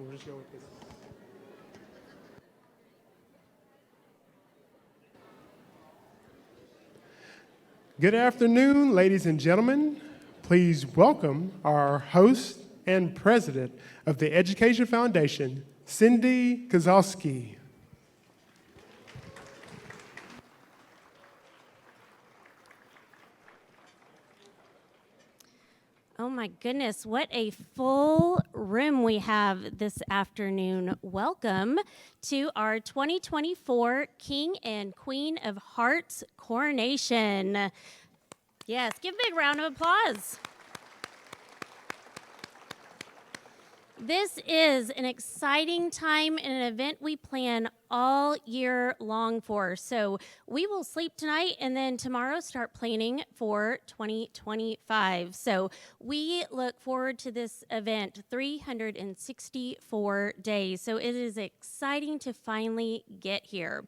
we'll just go with this. Good afternoon, ladies and gentlemen. Please welcome our host and president of the Education Foundation, Cindy Kozlowski. Oh my goodness, what a full room we have this afternoon. Welcome to our 2024 King and Queen of Hearts Coronation. Yes, give a big round of applause. This is an exciting time and an event we plan all year long for. So we will sleep tonight and then tomorrow start planning for 2025. So we look forward to this event 364 days. So it is exciting to finally get here.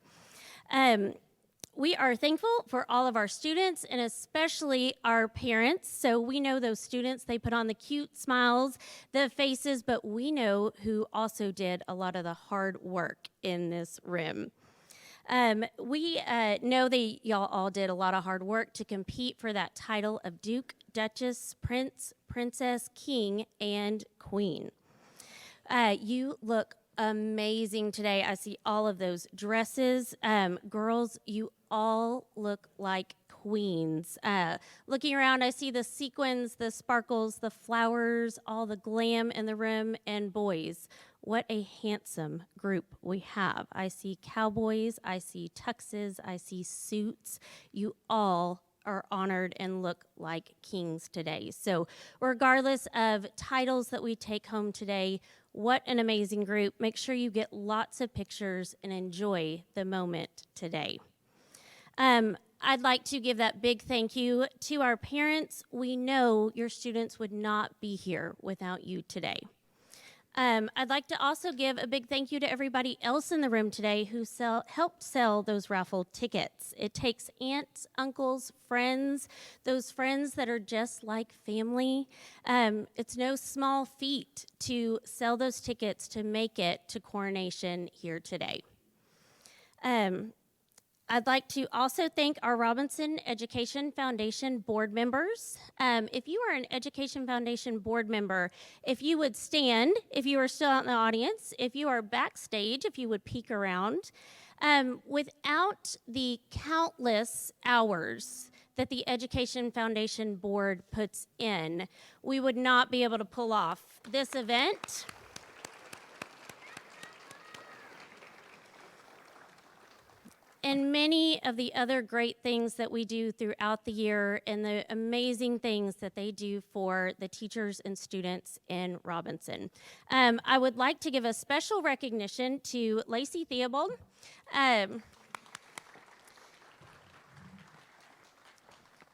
We are thankful for all of our students and especially our parents. So we know those students, they put on the cute smiles, the faces, but we know who also did a lot of the hard work in this room. We know that y'all all did a lot of hard work to compete for that title of Duke, Duchess, Prince, Princess, King, and Queen. You look amazing today. I see all of those dresses. Girls, you all look like queens. Looking around, I see the sequins, the sparkles, the flowers, all the glam in the room, and boys, what a handsome group we have. I see cowboys, I see tuxes, I see suits. You all are honored and look like kings today. So regardless of titles that we take home today, what an amazing group. Make sure you get lots of pictures and enjoy the moment today. I'd like to give that big thank you to our parents. We know your students would not be here without you today. I'd like to also give a big thank you to everybody else in the room today who helped sell those raffle tickets. It takes aunts, uncles, friends, those friends that are just like family. It's no small feat to sell those tickets to make it to Coronation here today. I'd like to also thank our Robinson Education Foundation board members. If you are an Education Foundation board member, if you would stand, if you are still out in the audience, if you are backstage, if you would peek around. Without the countless hours that the Education Foundation board puts in, we would not be able to pull off this event. And many of the other great things that we do throughout the year and the amazing things that they do for the teachers and students in Robinson. I would like to give a special recognition to Lacey Theobald.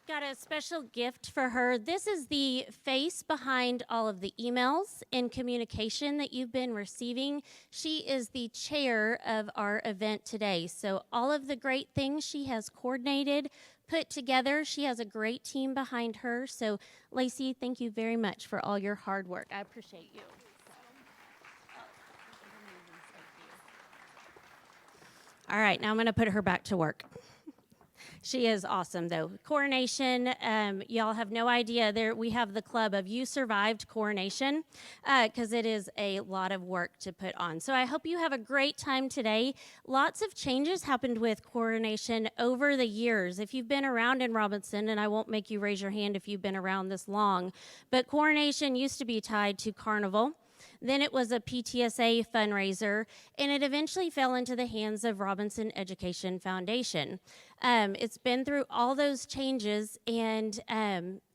Got a special gift for her. This is the face behind all of the emails and communication that you've been receiving. She is the chair of our event today. So all of the great things she has coordinated, put together. She has a great team behind her. So Lacey, thank you very much for all your hard work. I appreciate you. All right, now I'm going to put her back to work. She is awesome, though. Coronation, y'all have no idea. There we have the club of You Survived Coronation because it is a lot of work to put on. So I hope you have a great time today. Lots of changes happened with Coronation over the years. If you've been around in Robinson, and I won't make you raise your hand if you've been around this long, but Coronation used to be tied to Carnival. Then it was a PTSA fundraiser, and it eventually fell into the hands of Robinson Education Foundation. It's been through all those changes, and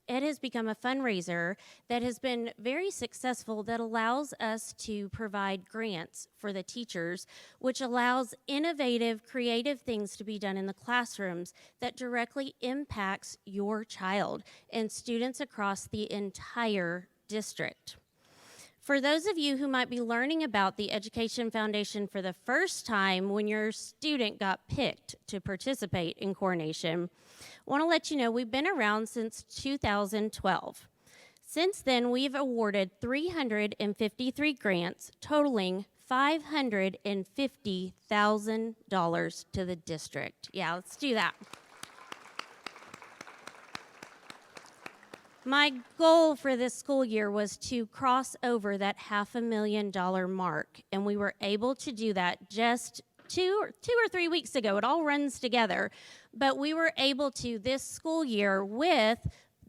it has become a fundraiser that has been very successful that allows us to provide grants for the teachers, which allows innovative, creative things to be done in the classrooms that directly impacts your child and students across the entire district. For those of you who might be learning about the Education Foundation for the first time when your student got picked to participate in Coronation, I want to let you know we've been around since 2012. Since then, we've awarded 353 grants totaling $550,000 to the district. Yeah, let's do that. My goal for this school year was to cross over that $500,000 mark, and we were able to do that just two or 3 weeks ago. It all runs together, but we were able to this school year with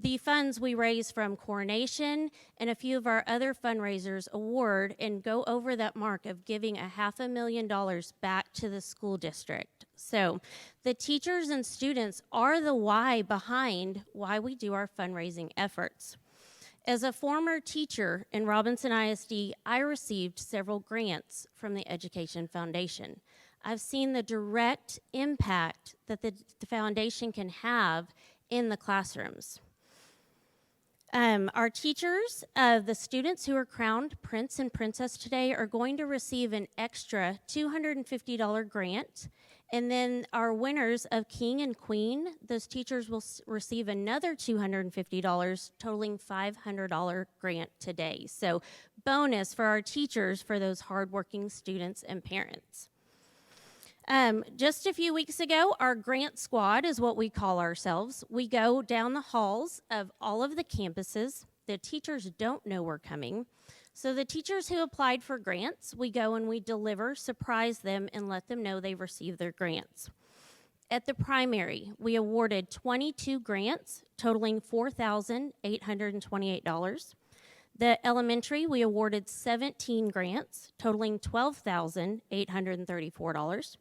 the funds we raised from Coronation and a few of our other fundraisers award and go over that mark of giving $500,000 back to the school district. So the teachers and students are the why behind why we do our fundraising efforts. As a former teacher in Robinson ISD, I received several grants from the Education Foundation. I've seen the direct impact that the foundation can have in the classrooms. Our teachers, the students who are crowned Prince and Princess today are going to receive an extra $250 grant. And then our winners of King and Queen, those teachers will receive another $250, totaling $500 grant today. So bonus for our teachers for those hardworking students and parents. Just a few weeks ago, our grant squad is what we call ourselves. We go down the halls of all of the campuses. The teachers don't know we're coming. So the teachers who applied for grants, we go and we deliver, surprise them, and let them know they've received their grants. At the primary, we awarded 22 grants, totaling $4,828. The elementary, we awarded 17 grants, totaling $12,834.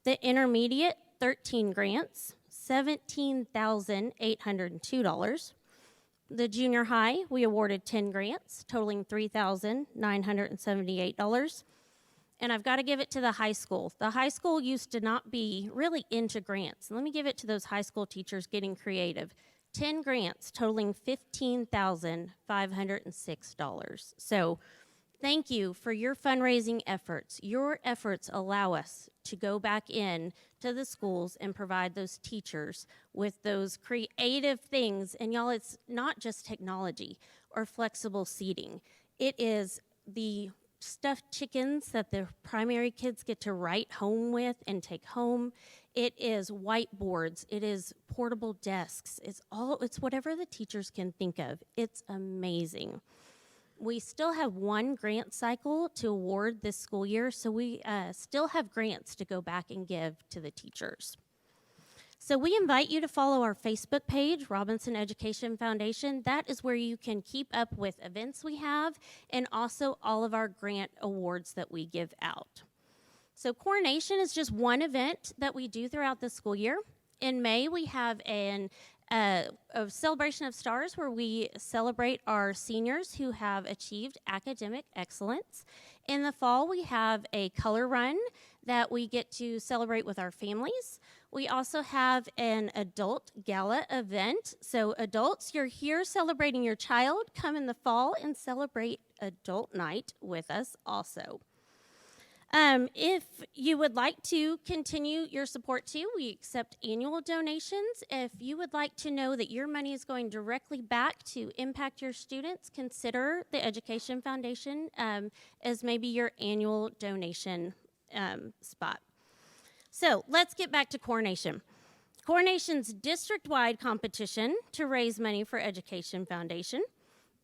The intermediate, 13 grants, $17,802. The junior high, we awarded 10 grants, totaling $3,978. And I've got to give it to the high school. The high school used to not be really into grants. Let me give it to those high school teachers getting creative. 10 grants, totaling $15,506. So thank you for your fundraising efforts. Your efforts allow us to go back in to the schools and provide those teachers with those creative things. And y'all, it's not just technology or flexible seating. It is the stuffed chickens that the primary kids get to write home with and take home. It is whiteboards. It is portable desks. It's whatever the teachers can think of. It's amazing. We still have one grant cycle to award this school year, so we still have grants to go back and give to the teachers. So we invite you to follow our Facebook page, Robinson Education Foundation. That is where you can keep up with events we have and also all of our grant awards that we give out. So Coronation is just one event that we do throughout the school year. In May, we have a celebration of stars where we celebrate our seniors who have achieved academic excellence. In the fall, we have a color run that we get to celebrate with our families. We also have an adult gala event. So adults, you're here celebrating your child. Come in the fall and celebrate adult night with us also. If you would like to continue your support too, we accept annual donations. If you would like to know that your money is going directly back to impact your students, consider the Education Foundation as maybe your annual donation spot. So let's get back to Coronation. Coronation's district-wide competition to raise money for Education Foundation.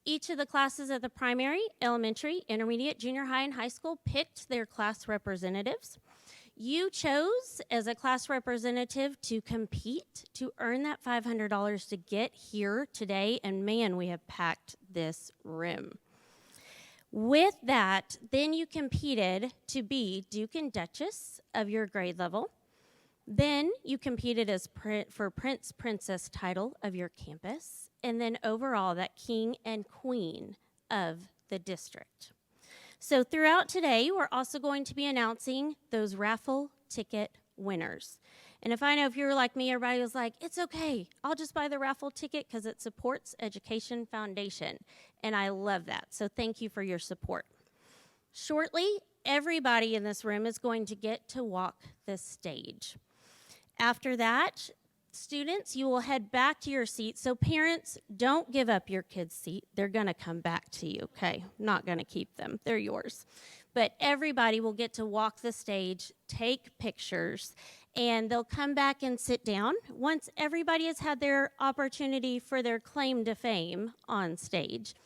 Each of the classes at the primary, elementary, intermediate, junior high, and high school picked their class representatives. You chose, as a class representative, to compete to earn that $500 to get here today, and man, we have packed this room. With that, then you competed to be Duke and Duchess of your grade level. Then you competed for Prince, Princess title of your campus, and then overall that King and Queen of the district. So throughout today, we're also going to be announcing those raffle ticket winners. And if you're like me, everybody was like, it's okay, I'll just buy the raffle ticket because it supports Education Foundation. And I love that, so thank you for your support. Shortly, everybody in this room is going to get to walk the stage. After that, Students, you will head back to your seat. So parents, don't give up your kid's seat. They're going to come back to you, okay? Not going to keep them. They're yours. But everybody will get to walk the stage, take pictures, and they'll come back and sit down. Once everybody has had their opportunity for their claim to fame on stage,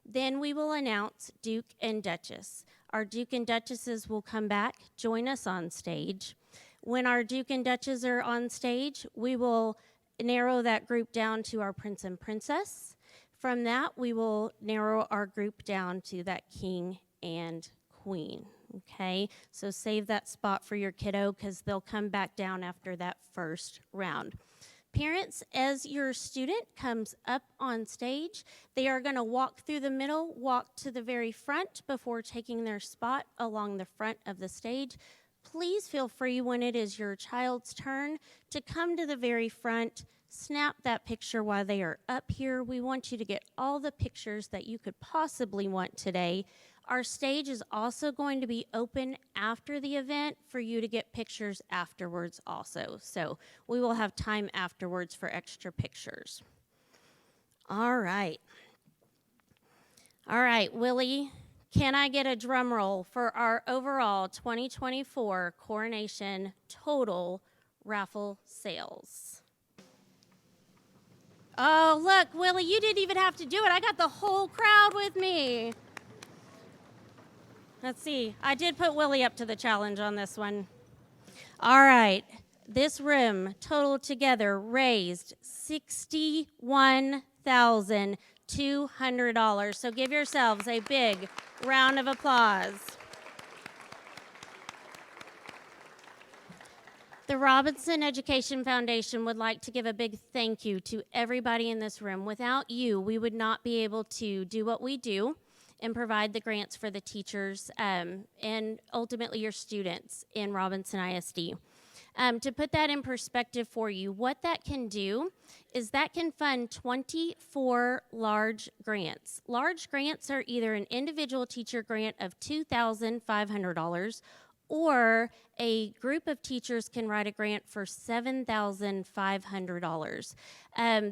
then we will announce Duke and Duchess. Our Duke and Duchesses will come back, join us on stage. When our Duke and Duchess are on stage, we will narrow that group down to our Prince and Princess. From that, we will narrow our group down to that King and Queen, okay? So save that spot for your kiddo because they'll come back down after that first round. Parents, as your student comes up on stage, they are going to walk through the middle, walk to the very front before taking their spot along the front of the stage. Please feel free when it is your child's turn to come to the very front, snap that picture while they are up here. We want you to get all the pictures that you could possibly want today. Our stage is also going to be open after the event for you to get pictures afterwards also. So we will have time afterwards for extra pictures. All right. All right, Willie, can I get a drum roll for our overall 2024 Coronation total raffle sales? Oh, look, Willie, you didn't even have to do it. I got the whole crowd with me. Let's see. I did put Willie up to the challenge on this one. All right. This room total together raised $61,200. So give yourselves a big round of applause. The Robinson Education Foundation would like to give a big thank you to everybody in this room. Without you, we would not be able to do what we do and provide the grants for the teachers and ultimately your students in Robinson ISD. To put that in perspective for you, what that can do is that can fund 24 large grants. Large grants are either an individual teacher grant of $2,500 or a group of teachers can write a grant for $7,500.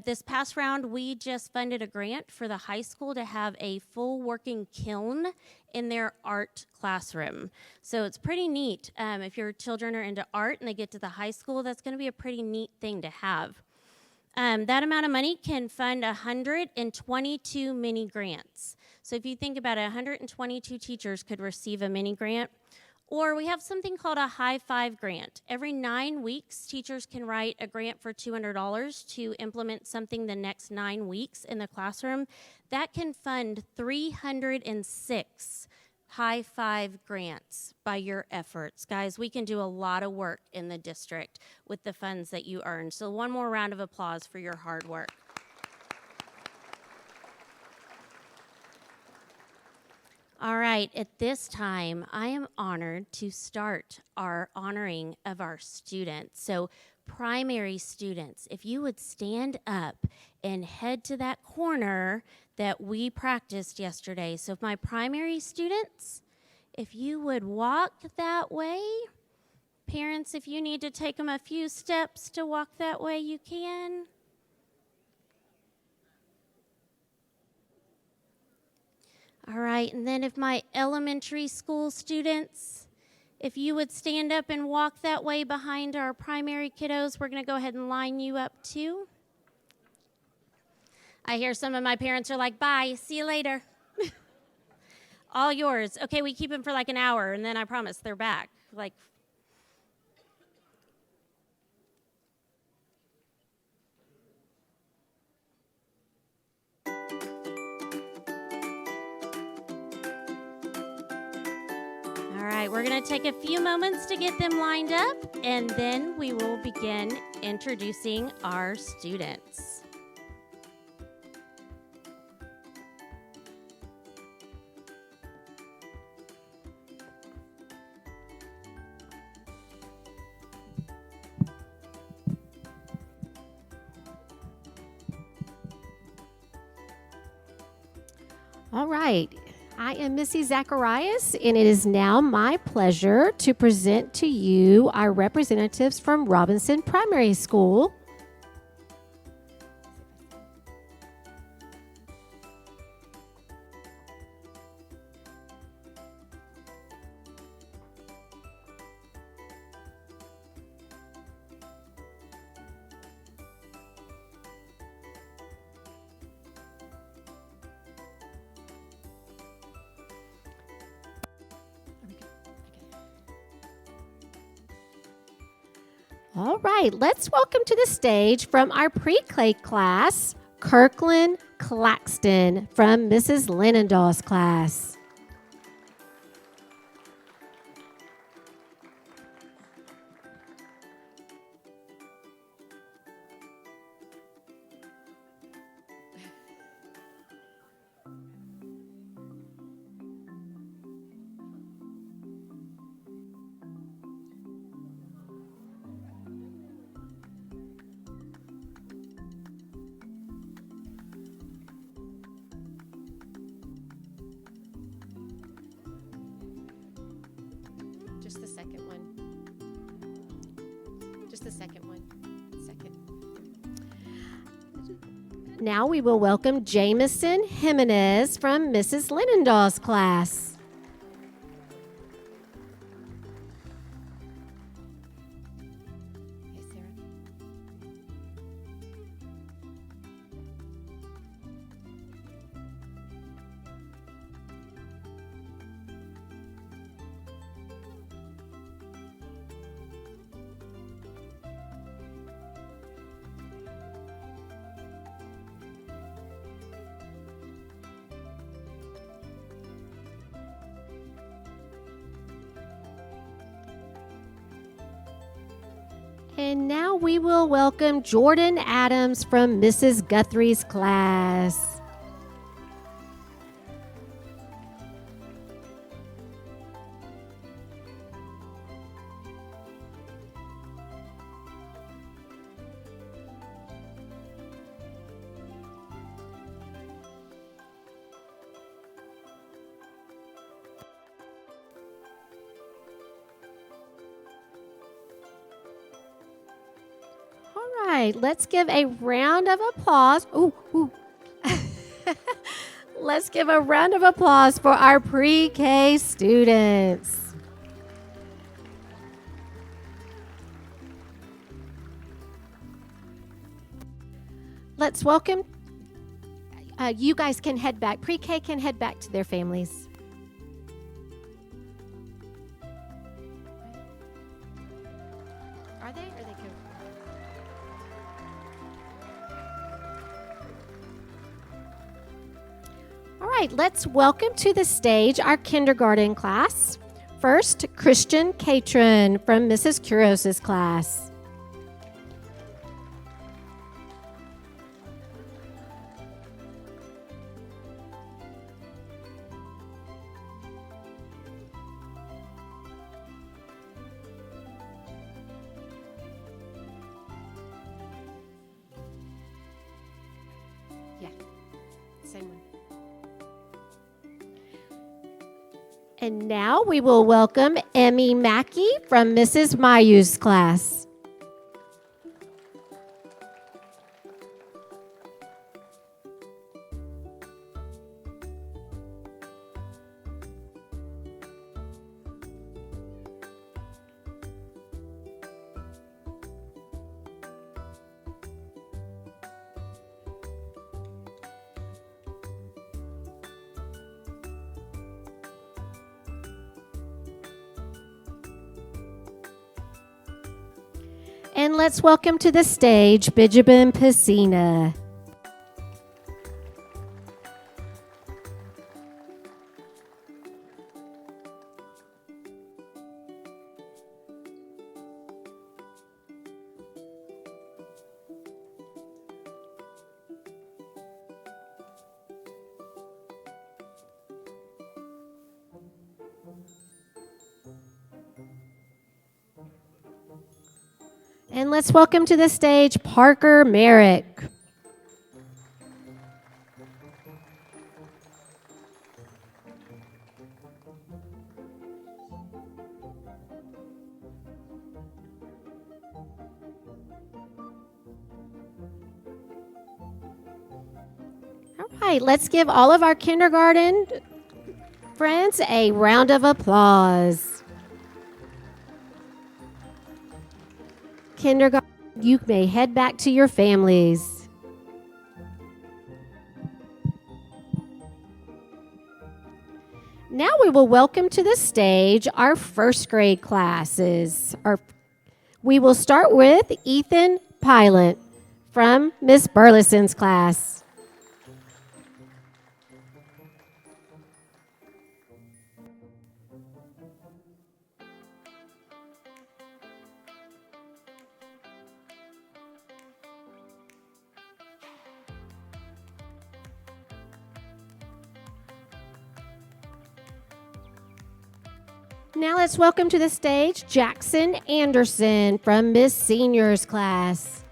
This past round, we just funded a grant for the high school to have a full working kiln in their art classroom. So it's pretty neat. If your children are into art and they get to the high school, that's going to be a pretty neat thing to have. That amount of money can fund 122 mini grants. So if you think about it, 122 teachers could receive a mini grant. Or we have something called a high five grant. Every 9 weeks, teachers can write a grant for $200 to implement something the next 9 weeks in the classroom. That can fund 306 high five grants by your efforts. Guys, we can do a lot of work in the district with the funds that you earn. So one more round of applause for your hard work. All right, at this time, I am honored to start our honoring of our students. So primary students, if you would stand up and head to that corner that we practiced yesterday. So my primary students, if you would walk that way. Parents, if you need to take them a few steps to walk that way, you can. All right, and then if my elementary school students, if you would stand up and walk that way behind our primary kiddos, we're going to go ahead and line you up too. I hear some of my parents are like, bye, see you later. All yours. Okay, we keep them for like an hour, and then I promise they're back. Like, all right, we're going to take a few moments to get them lined up, and then we will begin introducing our students. All right. I am Missy Zacharias, and it is now my pleasure to present to you our representatives from Robinson Primary School. All right, let's welcome to the stage from our pre-K class, Kirkland Claxton from Mrs. Linendall's class. Just the second one. Just the second one. Second. Now we will welcome Jameson Jimenez from Mrs. Linendall's class. Hey, Sarah. And now we will welcome Jordan Adams from Mrs. Guthrie's class. All right, let's give a round of applause. Ooh. Let's give a round of applause for our pre-K students. Let's welcome, you guys can head back. Pre-K can head back to their families. Are they? Or they go? All right, let's welcome to the stage our kindergarten class. First, Christian Catron from Mrs. Kuros's class. Yeah, same one. And now we will welcome Emmy Mackey from Mrs. Mayu's class. And let's welcome to the stage Benjamin Piscina. And let's welcome to the stage Parker Merrick. All right, let's give all of our kindergarten friends a round of applause. Kindergarten, you may head back to your families. Now we will welcome to the stage our first grade classes. We will start with Ethan Pilot from Miss Burleson's class. Now let's welcome to the stage Jackson Anderson from Miss Senior's class.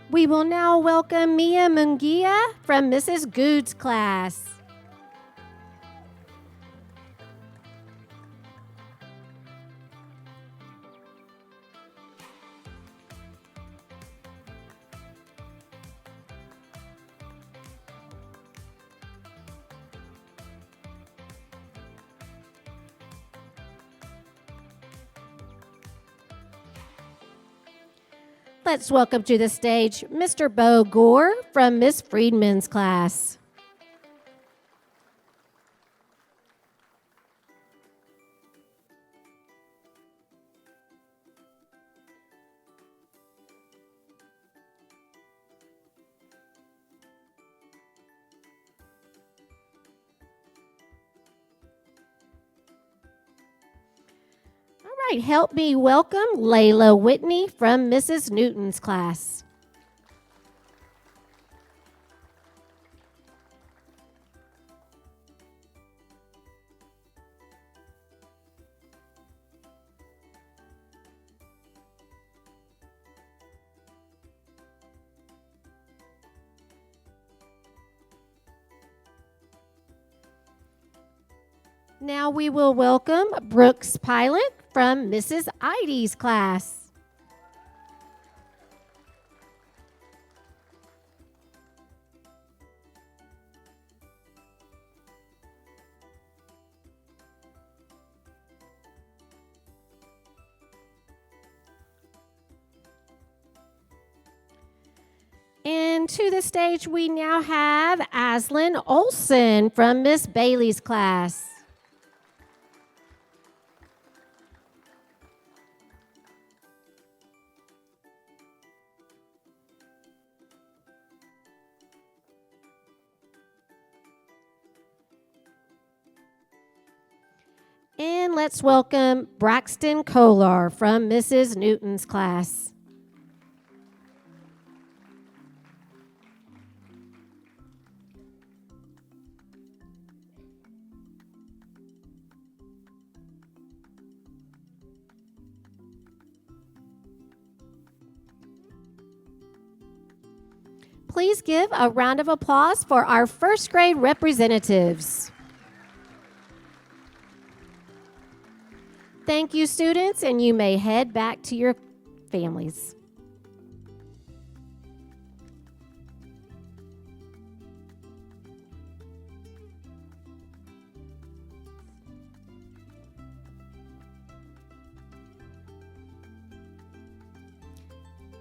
We will now welcome Mia Mungia from Mrs. Good's class. Let's welcome to the stage Mr. Bo Gore from Miss Friedman's class. All right, help me welcome Layla Whitney from Mrs. Newton's class. Now we will welcome Brooks Pilot from Mrs. Ides' class. And to the stage we now have Aslyn Olson from Miss Bailey's class. And let's welcome Braxton Kolar from Mrs. Newton's class. Please give a round of applause for our first grade representatives. Thank you, students, and you may head back to your families.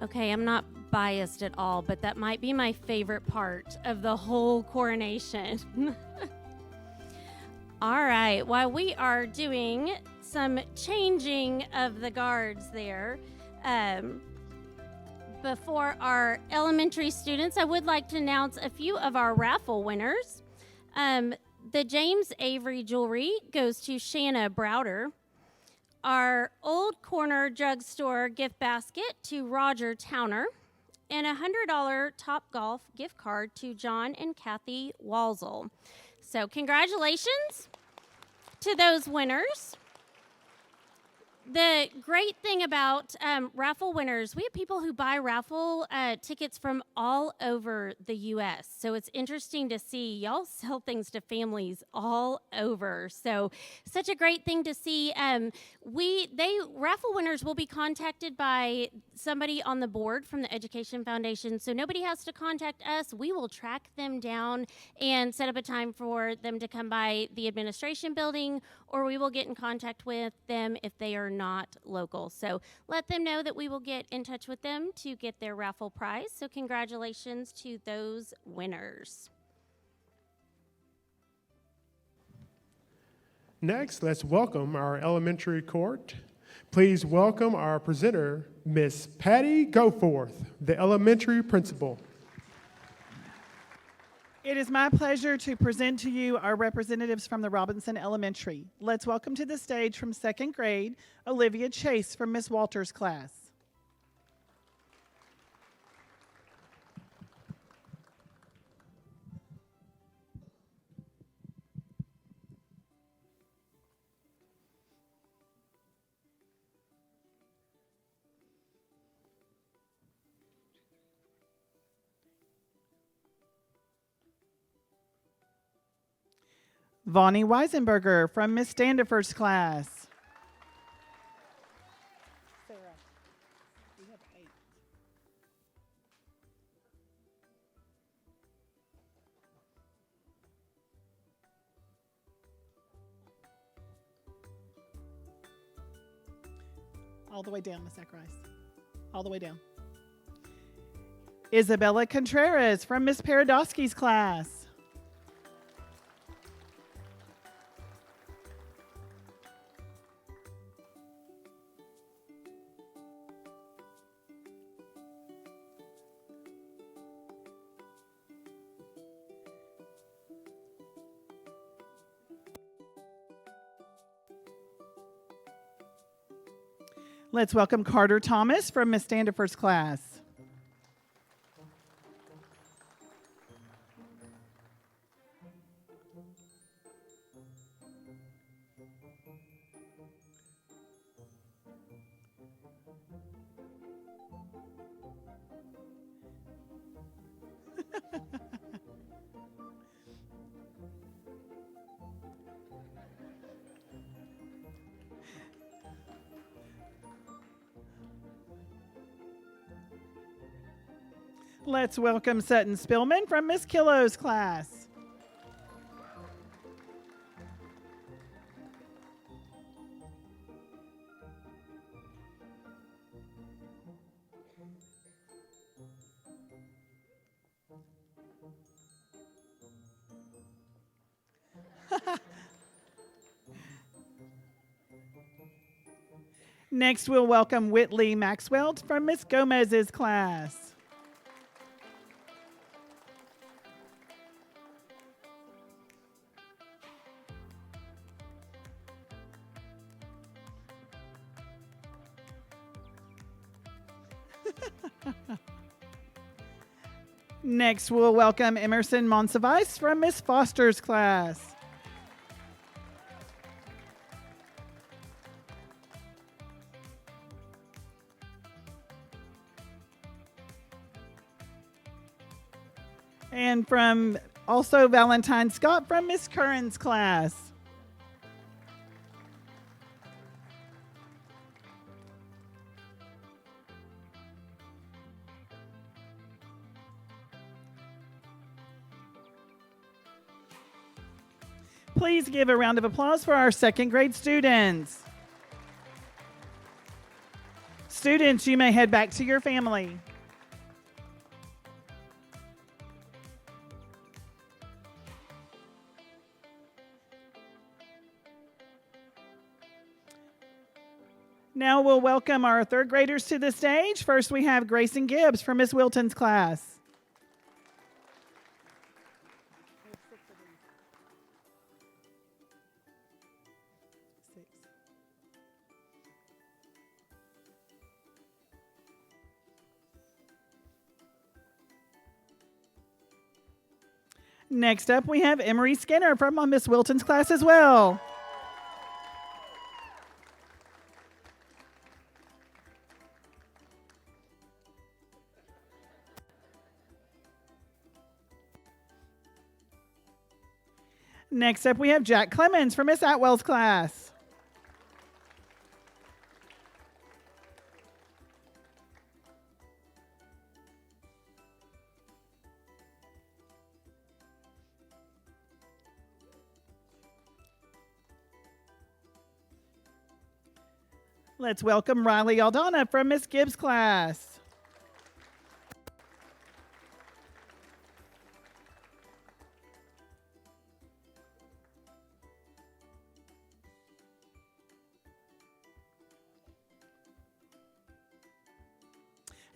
Okay, I'm not biased at all, but that might be my favorite part of the whole coronation. All right, while we are doing some changing of the guards there, before our elementary students, I would like to announce a few of our raffle winners. The James Avery jewelry goes to Shanna Browder. Our Old Corner Drugstore gift basket to Roger Towner. And a $100 Topgolf gift card to John and Kathy Walzel. So congratulations to those winners. The great thing about raffle winners, we have people who buy raffle tickets from all over the U.S. So it's interesting to see y'all sell things to families all over. So such a great thing to see. Raffle winners will be contacted by somebody on the board from the Education Foundation. So nobody has to contact us. We will track them down and set up a time for them to come by the administration building, or we will get in contact with them if they are not local. So let them know that we will get in touch with them to get their raffle prize. So congratulations to those winners. Next, let's welcome our elementary court. Please welcome our presenter, Miss Patty Goforth, the elementary principal. It is my pleasure to present to you our representatives from the Robinson Elementary. Let's welcome to the stage from second grade, Olivia Chase from Miss Walters' class. Vonnie Weisenberger from Miss Standiford's class. Sarah, we have 8. All the way down, Miss Rice. All the way down. Isabella Contreras from Miss Paradosky's class. Let's welcome Carter Thomas from Miss Standiford's class. Let's welcome Sutton Spillman from Miss Killo's class. Next, we'll welcome Whitley Maxwell from Miss Gomez's class. Next, we'll welcome Emerson Monsivice from Miss Foster's class. And from also Valentine Scott from Miss Curran's class. Please give a round of applause for our second grade students. Students, you may head back to your family. Now we'll welcome our third graders to the stage. First, we have Grayson Gibbs from Miss Wilton's class. Next up, we have Emery Skinner from Miss Wilton's class as well. Next up, we have Jack Clemens from Miss Atwell's class. Let's welcome Riley Aldana from Miss Gibbs' class.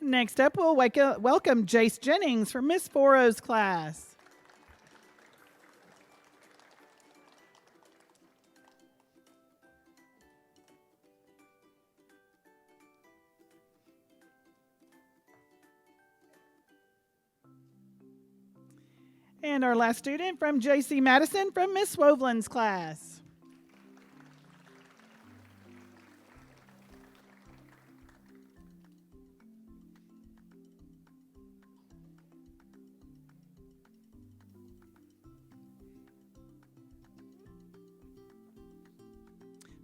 Next up, we'll welcome Jace Jennings from Miss Foro's class. And our last student from J.C. Madison from Miss Swovlin's class.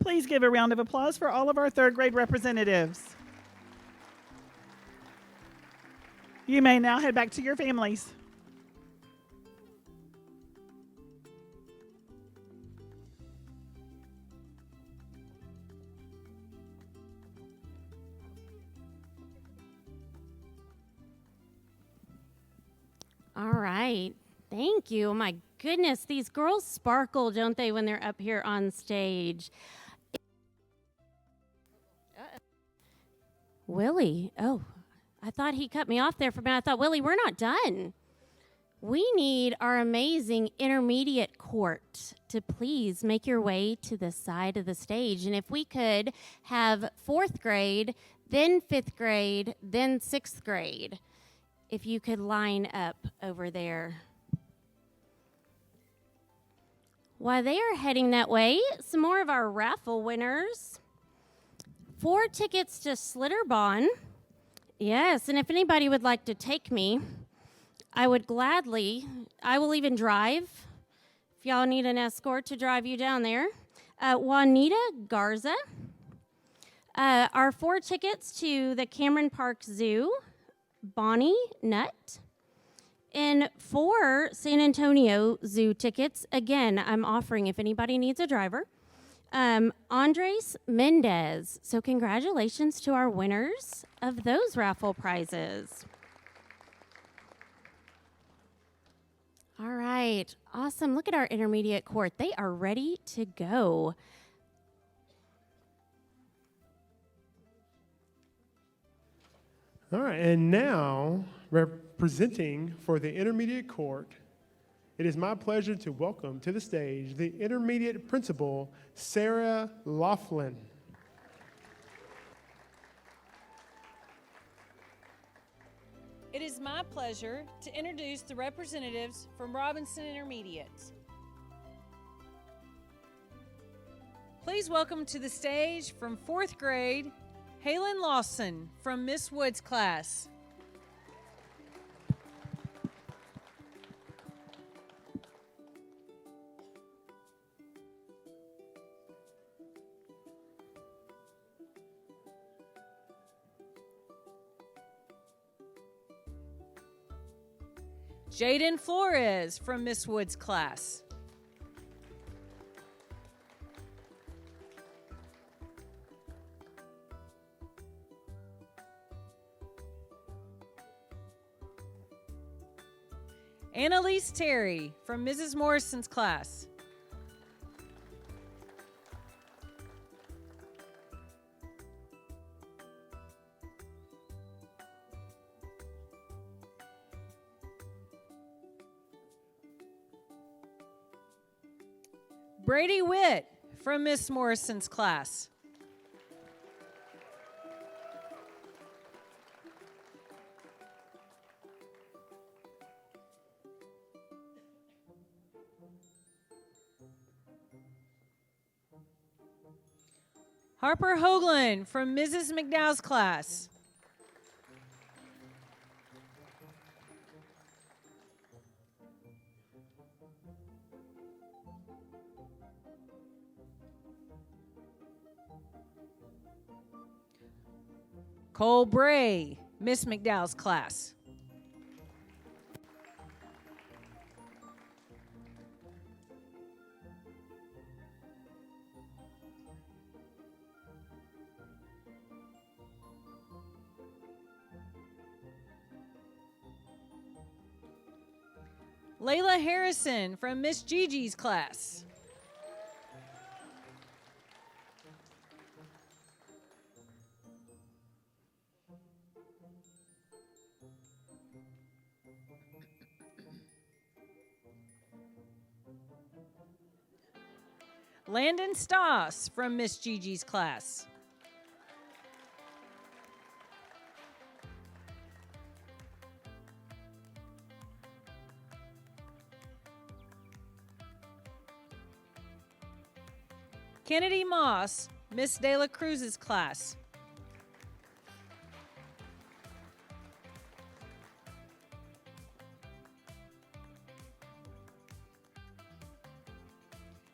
Please give a round of applause for all of our third grade representatives. You may now head back to your families. All right. Thank you. Oh my goodness, these girls sparkle, don't they, when they're up here on stage? Willie. Oh, I thought he cut me off there for a minute. I thought, Willie, we're not done. We need our amazing intermediate court to please make your way to the side of the stage. And if we could have 4th grade, then 5th grade, then 6th grade, if you could line up over there. While they are heading that way, some more of our raffle winners. 4 tickets to Slitterbahn. Yes, and if anybody would like to take me, I will even drive. If y'all need an escort to drive you down there. Juanita Garza. Our 4 tickets to the Cameron Park Zoo. Bonnie Nutt. And 4 San Antonio Zoo tickets. Again, I'm offering if anybody needs a driver. Andres Mendez. So congratulations to our winners of those raffle prizes. All right, awesome. Look at our intermediate court. They are ready to go. All right, and now, representing for the intermediate court, it is my pleasure to welcome to the stage the intermediate principal, Sarah Laughlin. It is my pleasure to introduce the representatives from Robinson Intermediate. Please welcome to the stage from 4th grade, Halen Lawson from Miss Wood's class. Jaden Flores from Miss Wood's class. Annalise Terry from Mrs. Morrison's class. Brady Witt from Miss Morrison's class. Harper Hoagland from Mrs. McDowell's class. Cole Bray, Miss McDowell's class. Layla Harrison from Miss Gigi's class. Landon Stoss from Miss Gigi's class. Kennedy Moss, Miss De La Cruz's class.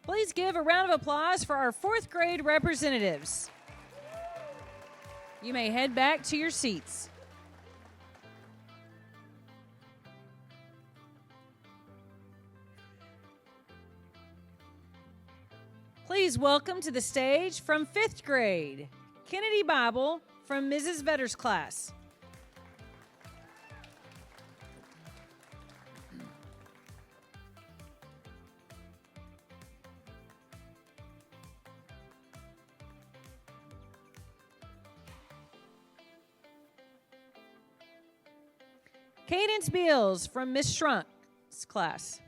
Please give a round of applause for our 4th grade representatives. You may head back to your seats. Please welcome to the stage from 5th grade, Kennedy Bible from Mrs. Vetter's class. Cadence Beals from Miss Schrunk's class.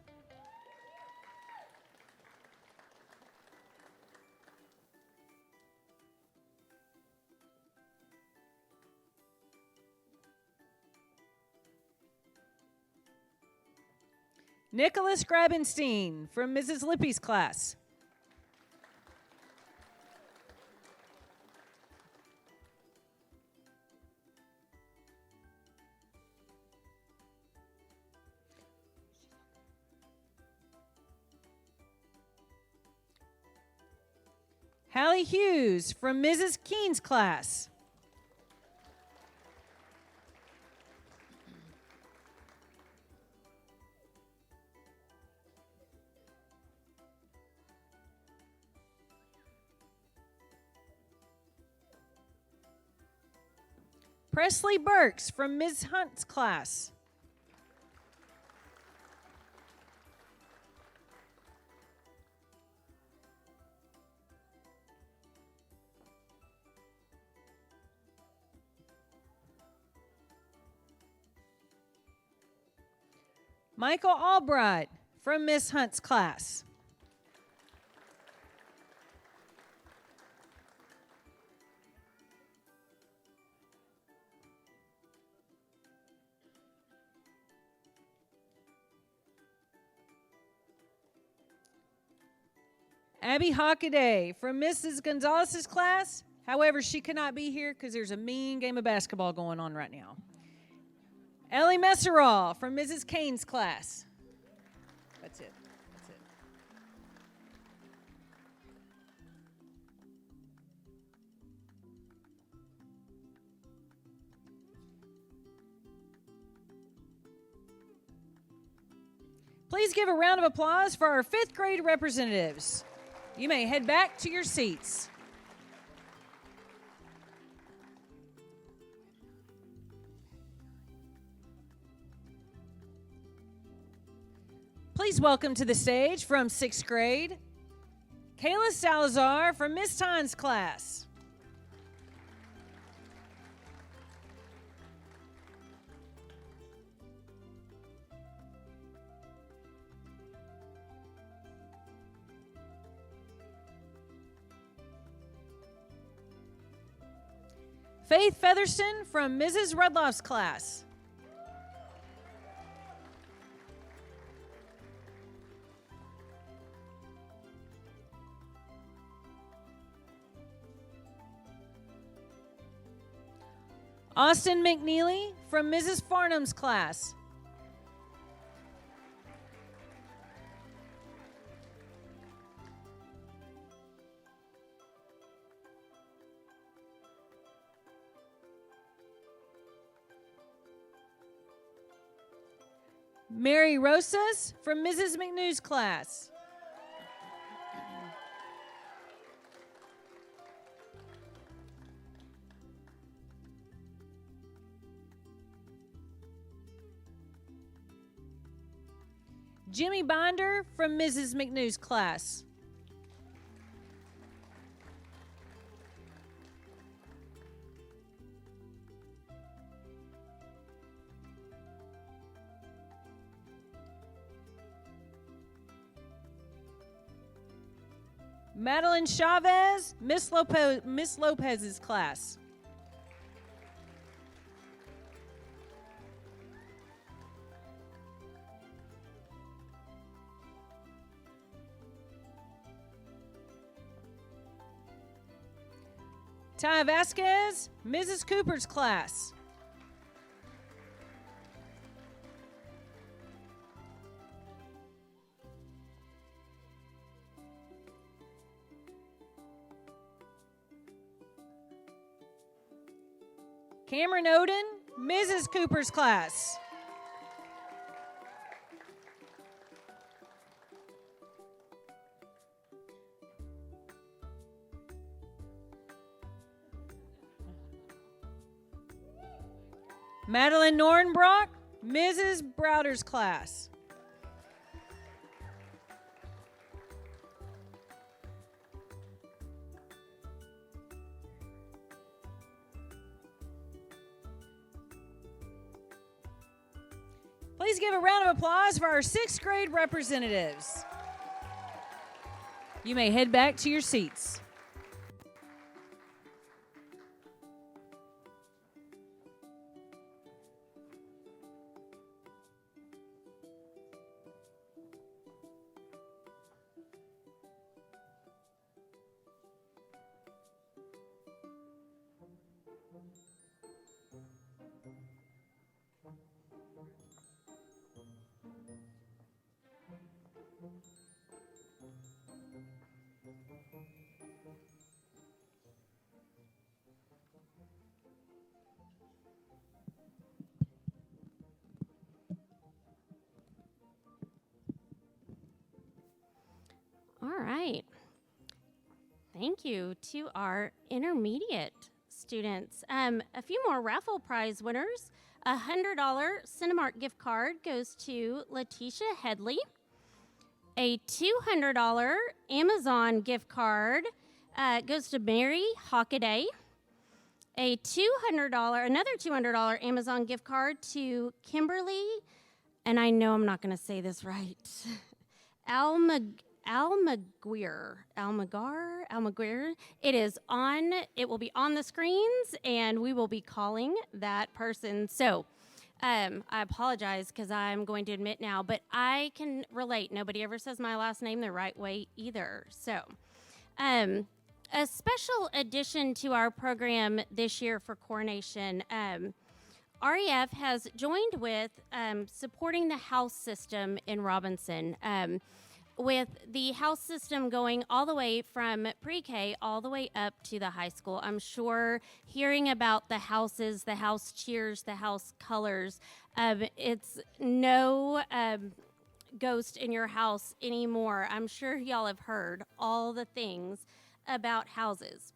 Nicholas Grabenstein from Mrs. Lippy's class. Hallie Hughes from Mrs. Keene's class. Presley Burks from Ms. Hunt's class. Michael Albright from Miss Hunt's class. Abby Hockaday from Mrs. Gonzalez's class. However, she cannot be here because there's a mean game of basketball going on right now. Ellie Messerall from Mrs. Kane's class. That's it. That's it. Please give a round of applause for our 5th grade representatives. You may head back to your seats. Please welcome to the stage from 6th grade, Kayla Salazar from Miss Tynes' class. Faith Featherston from Mrs. Rudloff's class. Austin McNeely from Mrs. Farnham's class. Mary Rosas from Mrs. McNew's class. Jimmy Binder from Mrs. McNew's class. Madeline Chavez, Miss Lopez's class. Ty Vasquez, Mrs. Cooper's class. Cameron Oden, Mrs. Cooper's class. Madeline Nornbrock, Mrs. Browder's class. Please give a round of applause for our 6th grade representatives. You may head back to your seats. All right. Thank you to our intermediate students. A few more raffle prize winners. A $100 Cinemark gift card goes to Letitia Headley. A $200 Amazon gift card goes to Mary Hockaday. Another $200 Amazon gift card to Kimberly, and I know I'm not going to say this right, Almaguer. It will be on the screens, and we will be calling that person. So I apologize because I'm going to admit now, but I can relate. Nobody ever says my last name the right way either. So a special addition to our program this year for Coronation, REF has joined with supporting the house system in Robinson. With the house system going all the way from pre-K all the way up to the high school. I'm sure hearing about the houses, the house cheers, the house colors, it's no ghost in your house anymore. I'm sure y'all have heard all the things about houses.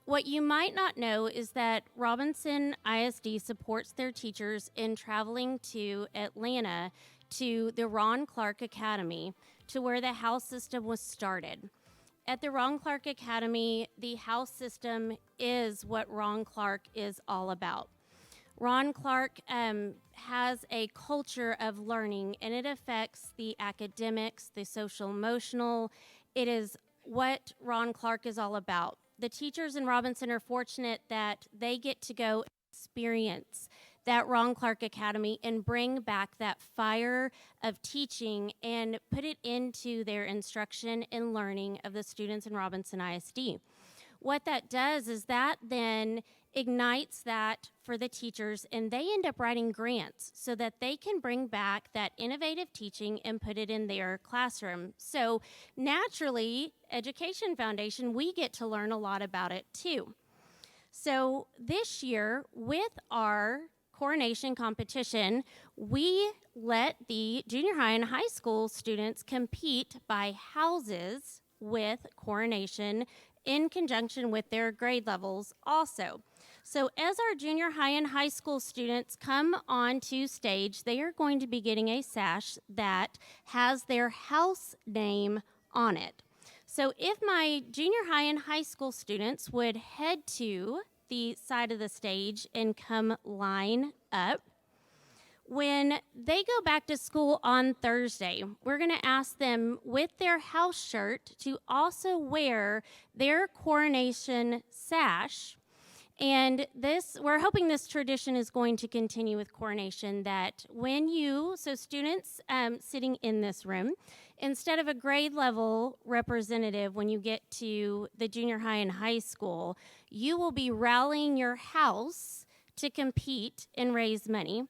What you might not know is that Robinson ISD supports their teachers in traveling to Atlanta to the Ron Clark Academy, to where the house system was started. At the Ron Clark Academy, the house system is what Ron Clark is all about. Ron Clark has a culture of learning, and it affects the academics, the social emotional. It is what Ron Clark is all about. The teachers in Robinson are fortunate that they get to go experience that Ron Clark Academy and bring back that fire of teaching and put it into their instruction and learning of the students in Robinson ISD. What that does is that then ignites that for the teachers, and they end up writing grants so that they can bring back that innovative teaching and put it in their classroom. So naturally, Education Foundation, we get to learn a lot about it too. So this year, with our Coronation competition, we let the junior high and high school students compete by houses with Coronation in conjunction with their grade levels also. So as our junior high and high school students come onto stage, they are going to be getting a sash that has their house name on it. So if my junior high and high school students would head to the side of the stage and come line up, when they go back to school on Thursday, we're going to ask them with their house shirt to also wear their Coronation sash. And we're hoping this tradition is going to continue with Coronation, that so students sitting in this room, instead of a grade level representative, when you get to the junior high and high school, you will be rallying your house to compete and raise money.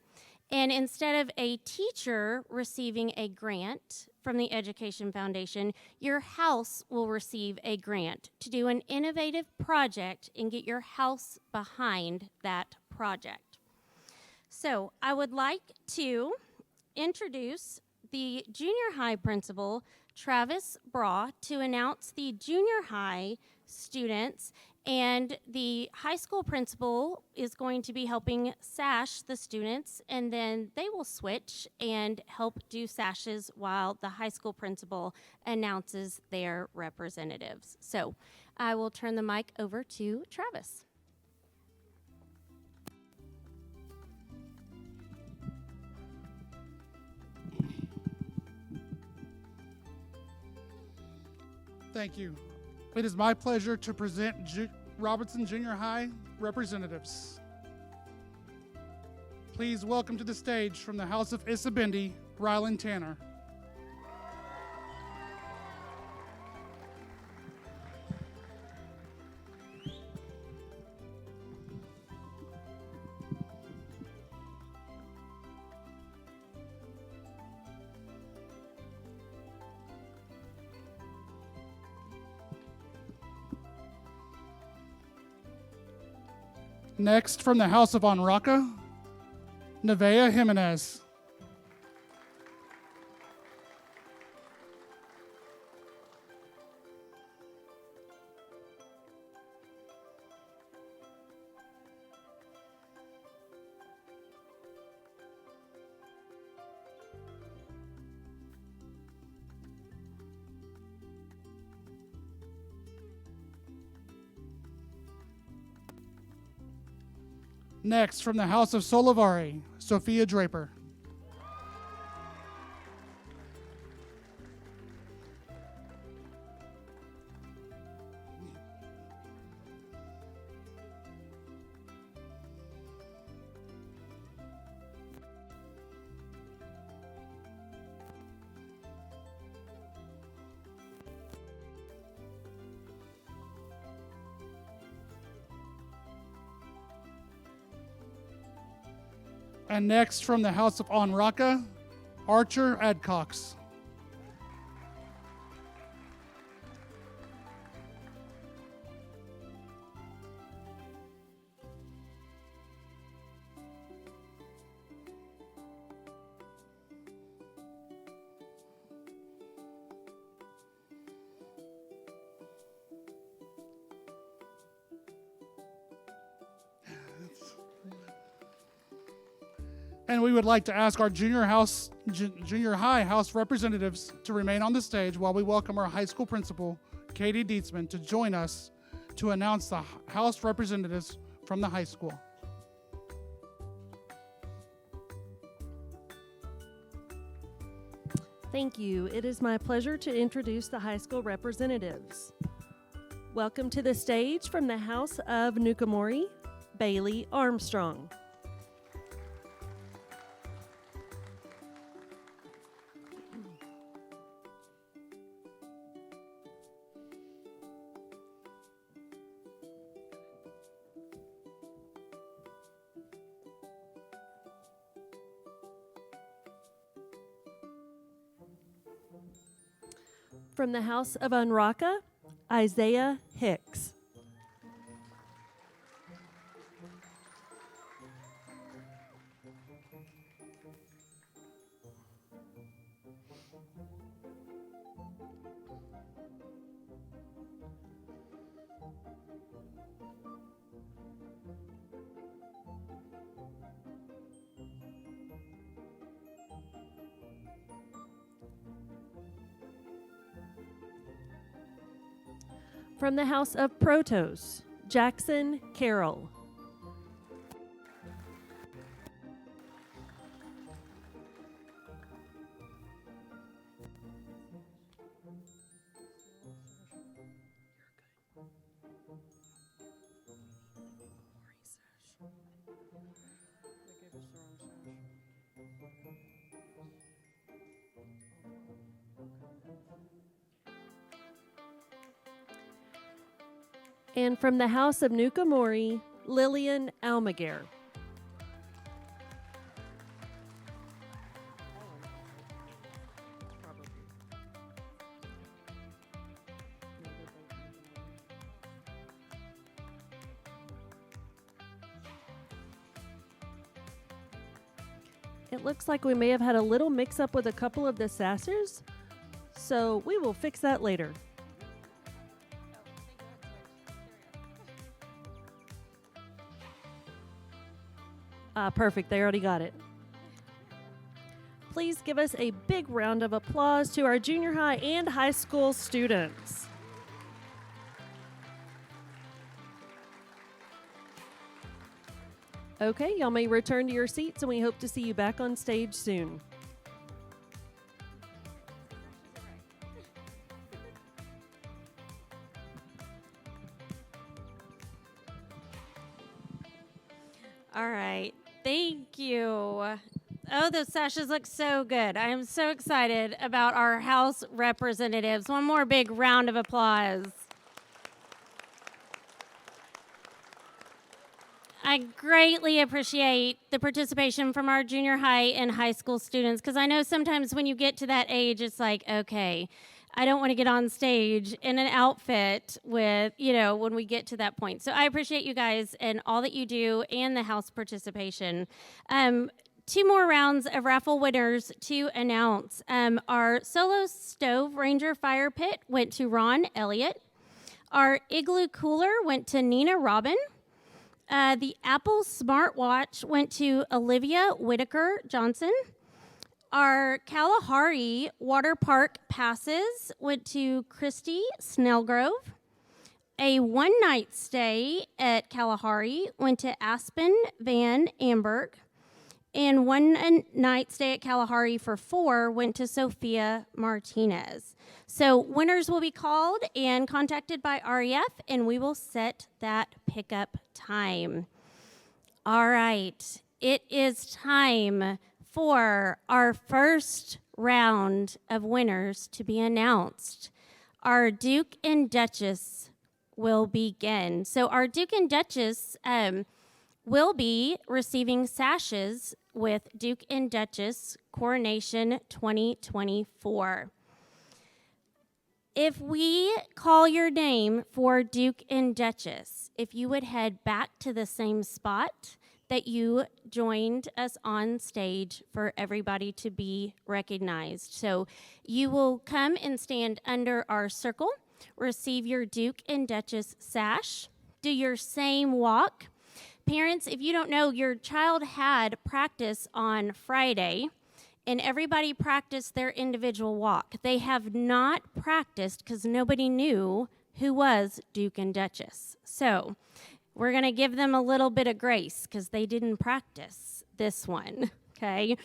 And instead of a teacher receiving a grant from the Education Foundation, your house will receive a grant to do an innovative project and get your house behind that project. So I would like to introduce the junior high principal, Travis Braw, to announce the junior high students, and the high school principal is going to be helping sash the students, and then they will switch and help do sashes while the high school principal announces their representatives. So I will turn the mic over to Travis. Thank you. It is my pleasure to present Robinson Junior High representatives. Please welcome to the stage from the House of Isabendi, Rylan Tanner. Next, from the House of Onraka, Nevaeh Jimenez. Next, from the House of Solivari, Sophia Draper. And next, from the House of Onraka, Archer Adcox. And we would like to ask our junior high house representatives to remain on the stage while we welcome our high school principal, Katie Dietzman, to join us to announce the house representatives from the high school. Thank you. It is my pleasure to introduce the high school representatives. Welcome to the stage from the House of Nukamori, Bailey Armstrong. From the House of Onraka, Isaiah Hicks. From the House of Protos, Jackson Carroll. And from the House of Nukamori, Lillian Almaguer. It looks like we may have had a little mix-up with a couple of the sassers, so we will fix that later. Perfect, they already got it. Please give us a big round of applause to our junior high and high school students. Okay, y'all may return to your seats, and we hope to see you back on stage soon. All right. Thank you. Oh, those sashes look so good. I am so excited about our House representatives. One more big round of applause. I greatly appreciate the participation from our junior high and high school students, because I know sometimes when you get to that age, it's like, okay, I don't want to get on stage in an outfit with, when we get to that point. So I appreciate you guys and all that you do and the House participation. Two more rounds of raffle winners to announce. Our Solo Stove Ranger Fire Pit went to Ron Elliott. Our Igloo Cooler went to Nina Robin. The Apple Smartwatch went to Olivia Whitaker Johnson. Our Kalahari Water Park passes went to Christy Snellgrove. A one-night stay at Kalahari went to Aspen Van Amberg. And one night stay at Kalahari for 4 went to Sophia Martinez. So winners will be called and contacted by REF, and we will set that pickup time. All right, it is time for our first round of winners to be announced. Our Duke and Duchess will begin. So our Duke and Duchess will be receiving sashes with Duke and Duchess Coronation 2024. If we call your name for Duke and Duchess, if you would head back to the same spot that you joined us on stage for everybody to be recognized. So you will come and stand under our circle, receive your Duke and Duchess sash, do your same walk. Parents, if you don't know, your child had practice on Friday, and everybody practiced their individual walk. They have not practiced because nobody knew who was Duke and Duchess. So we're going to give them a little bit of grace because they didn't practice this one, okay?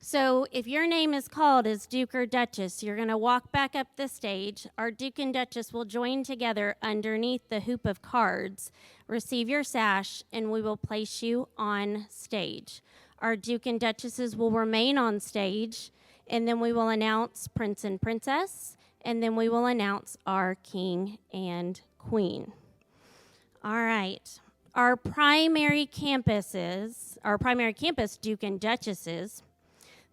So if your name is called as Duke or Duchess, you're going to walk back up the stage. Our Duke and Duchess will join together underneath the hoop of cards, receive your sash, and we will place you on stage. Our Duke and Duchesses will remain on stage, and then we will announce Prince and Princess, and then we will announce our King and Queen. All right. Our primary campus, Duke and Duchesses,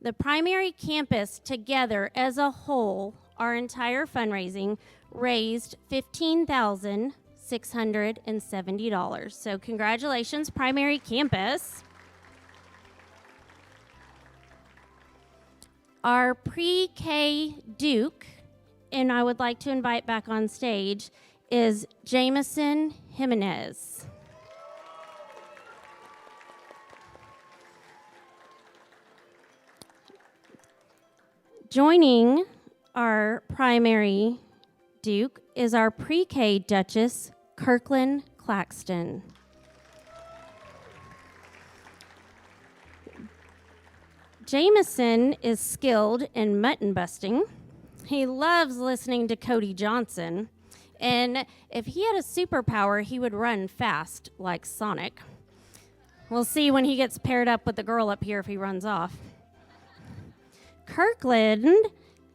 the primary campus together as a whole, our entire fundraising, raised $15,670. So congratulations, primary campus. Our pre-K Duke, and I would like to invite back on stage, is Jameson Jimenez. Joining our primary Duke is our pre-K Duchess, Kirkland Claxton. Jameson is skilled in mutton busting. He loves listening to Cody Johnson. And if he had a superpower, he would run fast like Sonic. We'll see when he gets paired up with the girl up here if he runs off. Kirkland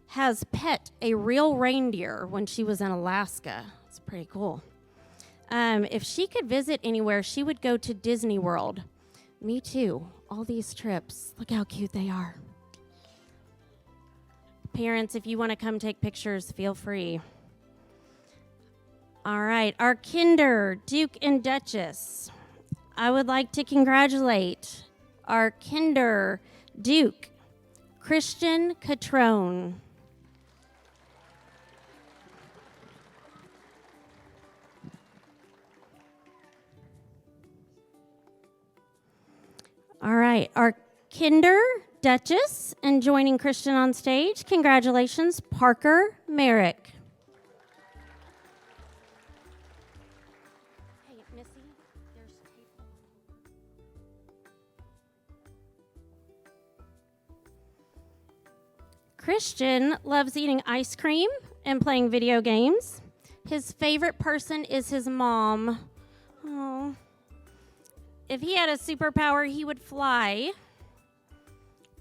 has pet a real reindeer when she was in Alaska. It's pretty cool. If she could visit anywhere, she would go to Disney World. Me too. All these trips. Look how cute they are. Parents, if you want to come take pictures, feel free. All right, our Kinder, Duke and Duchess. I would like to congratulate our Kinder, Duke, Christian Catrone. All right, our Kinder, Duchess, and joining Christian on stage, congratulations, Parker Merrick. Hey, Missy, there's tape. Christian loves eating ice cream and playing video games. His favorite person is his mom. Oh. If he had a superpower, he would fly.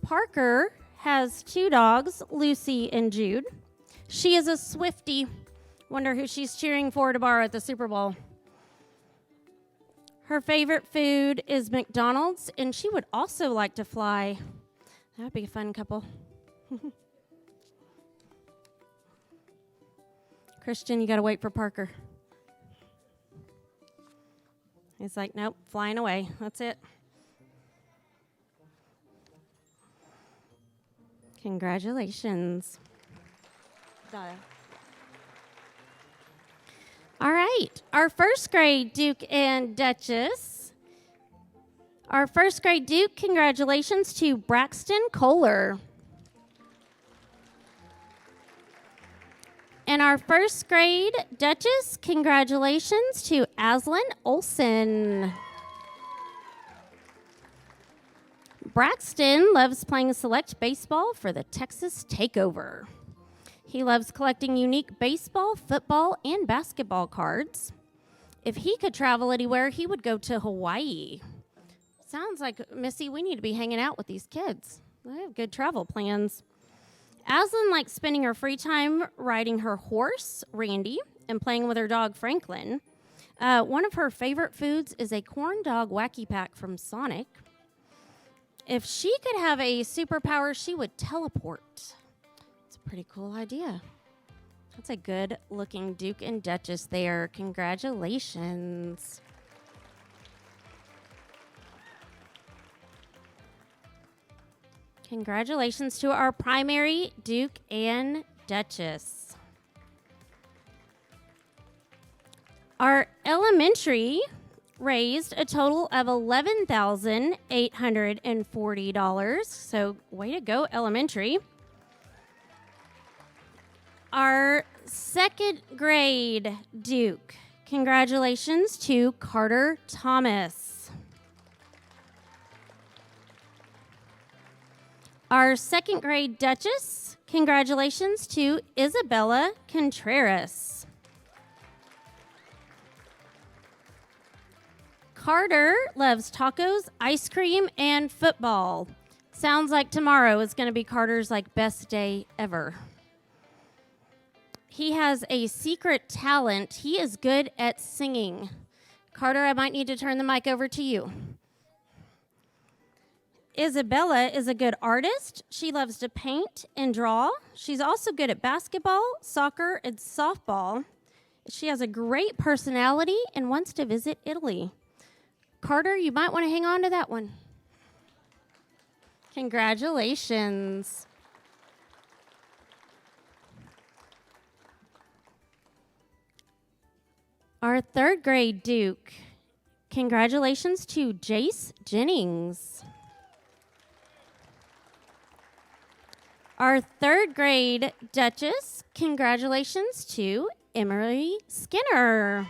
Parker has 2 dogs, Lucy and Jude. She is a Swiftie. Wonder who she's cheering for tomorrow at the Super Bowl. Her favorite food is McDonald's, and she would also like to fly. That would be a fun couple. Christian, you got to wait for Parker. He's like, nope, flying away. That's it. Congratulations. All right, our first grade Duke and Duchess. Our first grade Duke, congratulations to Braxton Kohler. And our first grade Duchess, congratulations to Aslan Olson. Braxton loves playing select baseball for the Texas Takeover. He loves collecting unique baseball, football, and basketball cards. If he could travel anywhere, he would go to Hawaii. Sounds like, Missy, we need to be hanging out with these kids. They have good travel plans. Aslan likes spending her free time riding her horse, Randy, and playing with her dog, Franklin. One of her favorite foods is a corn dog wacky pack from Sonic. If she could have a superpower, she would teleport. It's a pretty cool idea. That's a good-looking Duke and Duchess there. Congratulations. Congratulations to our primary Duke and Duchess. Our elementary raised a total of $11,840. So way to go, elementary. Our second grade Duke. Congratulations to Carter Thomas. Our second grade Duchess, congratulations to Isabella Contreras. Carter loves tacos, ice cream, and football. Sounds like tomorrow is going to be Carter's best day ever. He has a secret talent. He is good at singing. Carter, I might need to turn the mic over to you. Isabella is a good artist. She loves to paint and draw. She's also good at basketball, soccer, and softball. She has a great personality and wants to visit Italy. Carter, you might want to hang on to that one. Congratulations. Our third grade Duke. Congratulations to Jace Jennings. Our third grade Duchess, congratulations to Emery Skinner.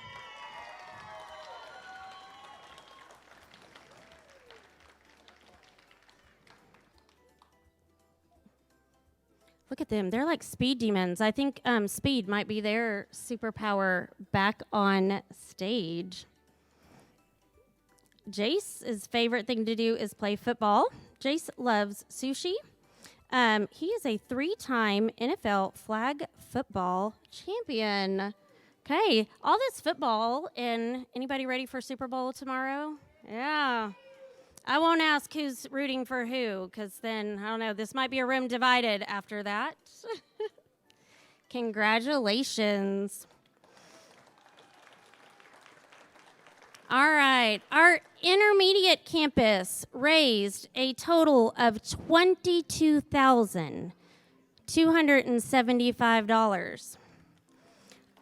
Look at them. They're like speed demons. I think speed might be their superpower back on stage. Jace's favorite thing to do is play football. Jace loves sushi. He is a 3-time NFL flag football champion. Okay, all this football, and anybody ready for Super Bowl tomorrow? Yeah. I won't ask who's rooting for who, because then, I don't know, this might be a room divided after that. Congratulations. All right, our intermediate campus raised a total of $22,275.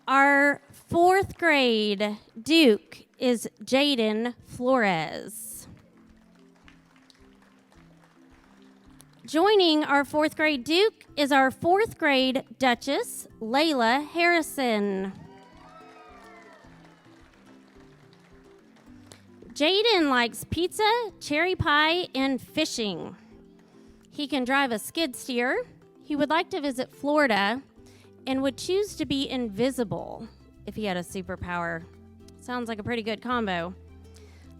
Our fourth grade Duke is Jaden Flores. Joining our fourth grade Duke is our fourth grade Duchess, Layla Harrison. Jaden likes pizza, cherry pie, and fishing. He can drive a skid steer. He would like to visit Florida and would choose to be invisible if he had a superpower. Sounds like a pretty good combo.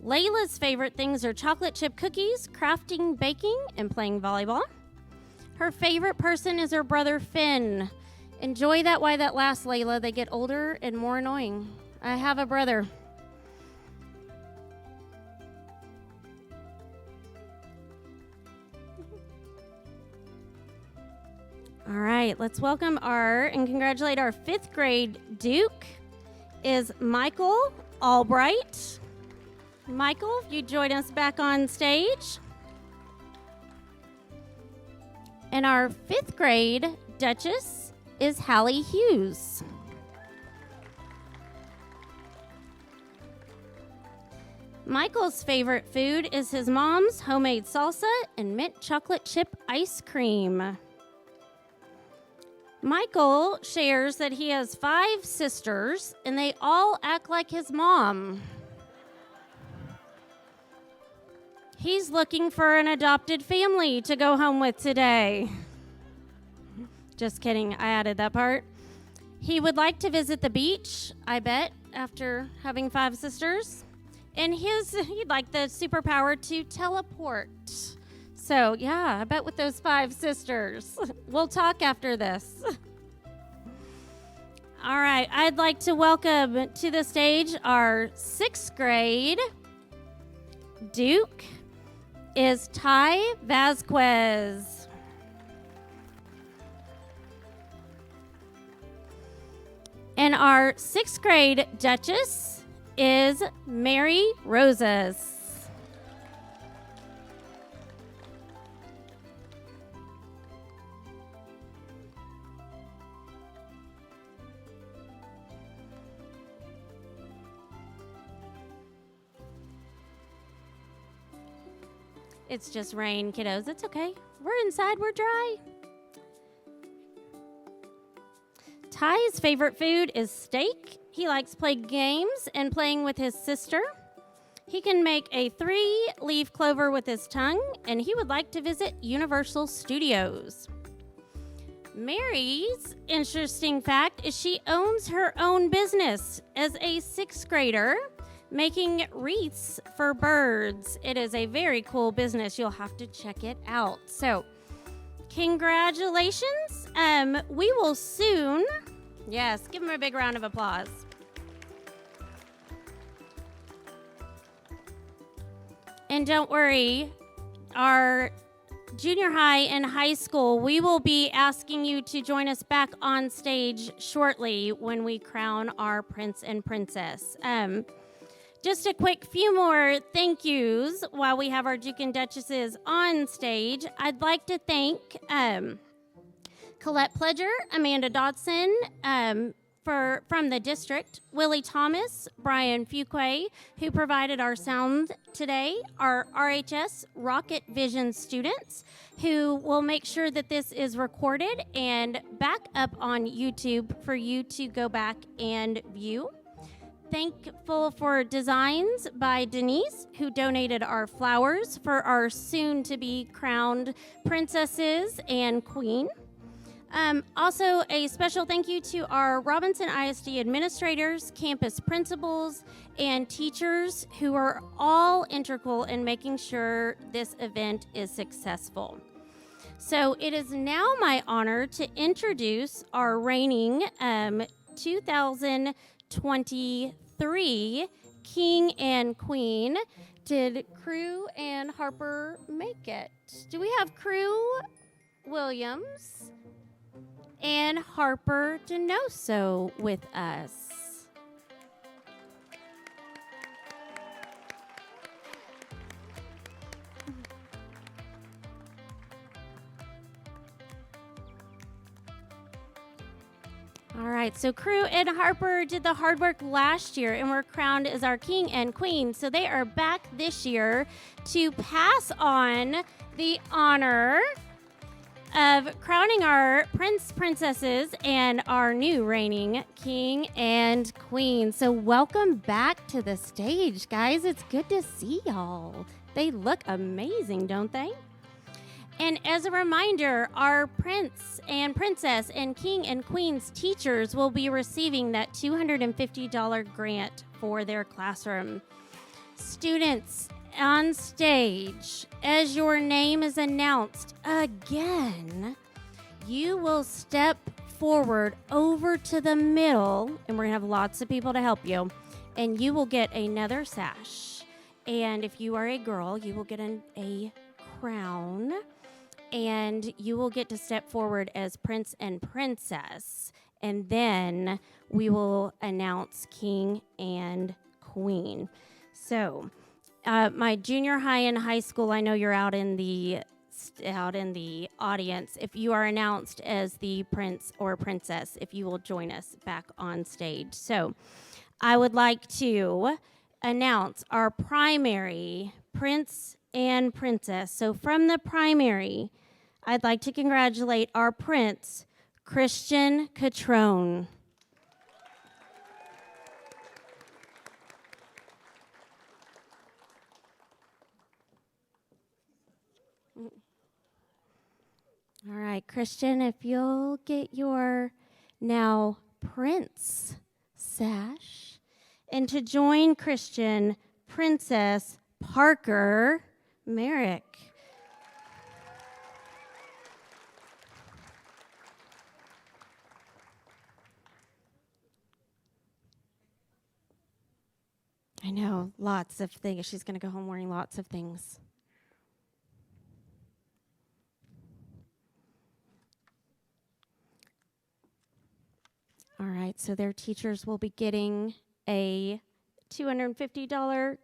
Layla's favorite things are chocolate chip cookies, crafting, baking, and playing volleyball. Her favorite person is her brother Finn. Enjoy that while that lasts, Layla. They get older and more annoying. I have a brother. All right, let's welcome and congratulate our fifth grade Duke is Michael Albright. Michael, if you join us back on stage. And our fifth grade Duchess is Hallie Hughes. Michael's favorite food is his mom's homemade salsa and mint chocolate chip ice cream. Michael shares that he has 5 sisters and they all act like his mom. He's looking for an adopted family to go home with today. Just kidding, I added that part. He would like to visit the beach, I bet, after having 5 sisters. And he'd like the superpower to teleport. So, yeah, I bet with those 5 sisters. We'll talk after this. All right, I'd like to welcome to the stage our 6th grade Duke is Ty Vasquez. And our 6th grade Duchess is Mary Rosas. It's just rain, kiddos. It's okay. We're inside. We're dry. Ty's favorite food is steak. He likes playing games and playing with his sister. He can make a 3-leaf clover with his tongue, and he would like to visit Universal Studios. Mary's interesting fact is she owns her own business as a 6th grader, making wreaths for birds. It is a very cool business. You'll have to check it out. So, congratulations. We will soon, yes, give them a big round of applause. And don't worry, our junior high and high school, we will be asking you to join us back on stage shortly when we crown our prince and princess. Just a quick few more thank yous while we have our Duke and Duchesses on stage. I'd like to thank Colette Pledger, Amanda Dodson, from the district, Willie Thomas, Brian Fuquay, who provided our sound today, our RHS Rocket Vision students, who will make sure that this is recorded and back up on YouTube for you to go back and view. Thankful for designs by Denise, who donated our flowers for our soon-to-be crowned princesses and queen. Also, a special thank you to our Robinson ISD administrators, campus principals, and teachers who are all integral in making sure this event is successful. So it is now my honor to introduce our reigning 2023 King and Queen. Did Crew and Harper make it? Do we have Crew Williams and Harper Denoso with us? All right, so Crew and Harper did the hard work last year and were crowned as our king and queen. So they are back this year to pass on the honor of crowning our princesses and our new reigning king and queen. So welcome back to the stage, guys. It's good to see y'all. They look amazing, don't they? And as a reminder, our prince and princess and king and queen's teachers will be receiving that $250 grant for their classroom. Students on stage, as your name is announced again, you will step forward over to the middle, and we're going to have lots of people to help you, and you will get another sash. And if you are a girl, you will get a crown. And you will get to step forward as prince and princess. And then we will announce king and queen. So, my junior high and high school, I know you're out in the audience. If you are announced as the prince or princess, if you will join us back on stage. So, I would like to announce our primary prince and princess. So, from the primary, I'd like to congratulate our prince, Christian Catrone. All right, Christian, if you'll get your now prince sash. And to join Christian, Princess Parker Merrick. I know, lots of things. She's going to go home wearing lots of things. All right, so their teachers will be getting a $250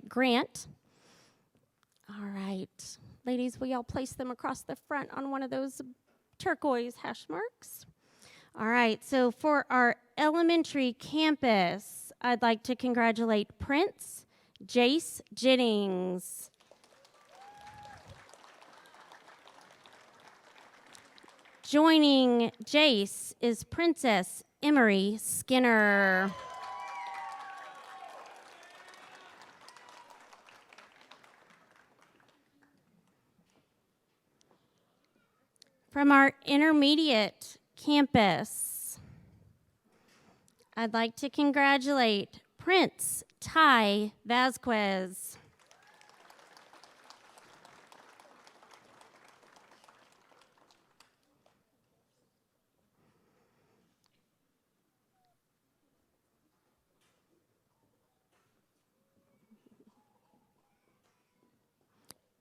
grant. All right, ladies, will y'all place them across the front on one of those turquoise hash marks? All right, so for our elementary campus, I'd like to congratulate Prince Jace Jennings. Joining Jace is Princess Emery Skinner. From our intermediate campus, I'd like to congratulate Prince Ty Vasquez.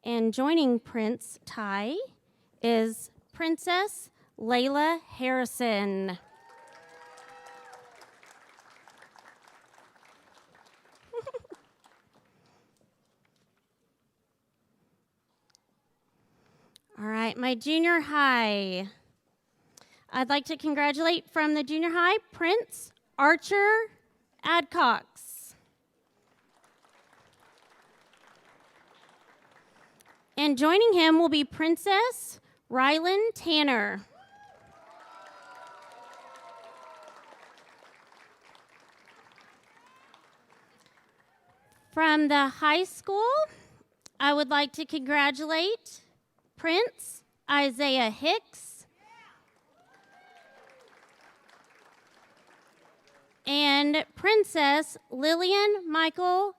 And joining Prince Ty is Princess Layla Harrison. All right, my junior high. I'd like to congratulate from the junior high, Prince Archer Adcox. And joining him will be Princess Rylan Tanner. From the high school, I would like to congratulate Prince Isaiah Hicks and Princess Lillian Michael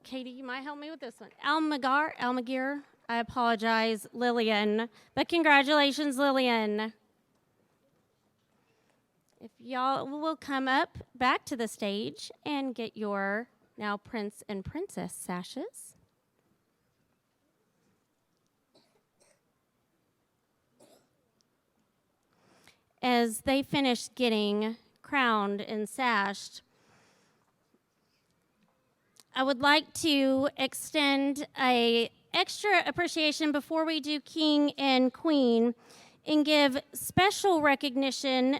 Katie, you might help me with this one. Almaguer. I apologize, Lillian, but congratulations, Lillian. If y'all will come up back to the stage and get your now Prince and Princess sashes. As they finish getting crowned and sashed, I would like to extend a extra appreciation before we do King and Queen and give special recognition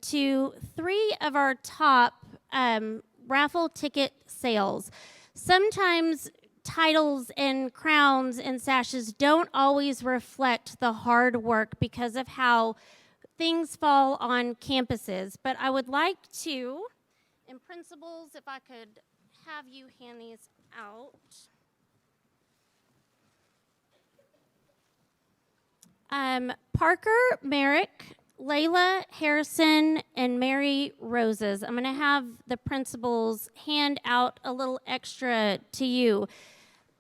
to 3 of our top raffle ticket sales. Sometimes titles and crowns and sashes don't always reflect the hard work because of how things fall on campuses. But I would like to, and principals, if I could have you hand these out. Parker Merrick, Layla Harrison, and Mary Roses. I'm going to have the principals hand out a little extra to you.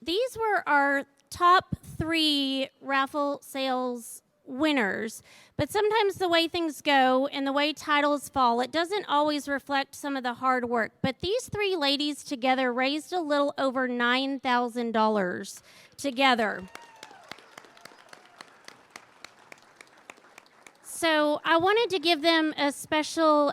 These were our top 3 raffle sales winners, but sometimes the way things go and the way titles fall, it doesn't always reflect some of the hard work. But these 3 ladies together raised a little over $9,000 together. So I wanted to give them a special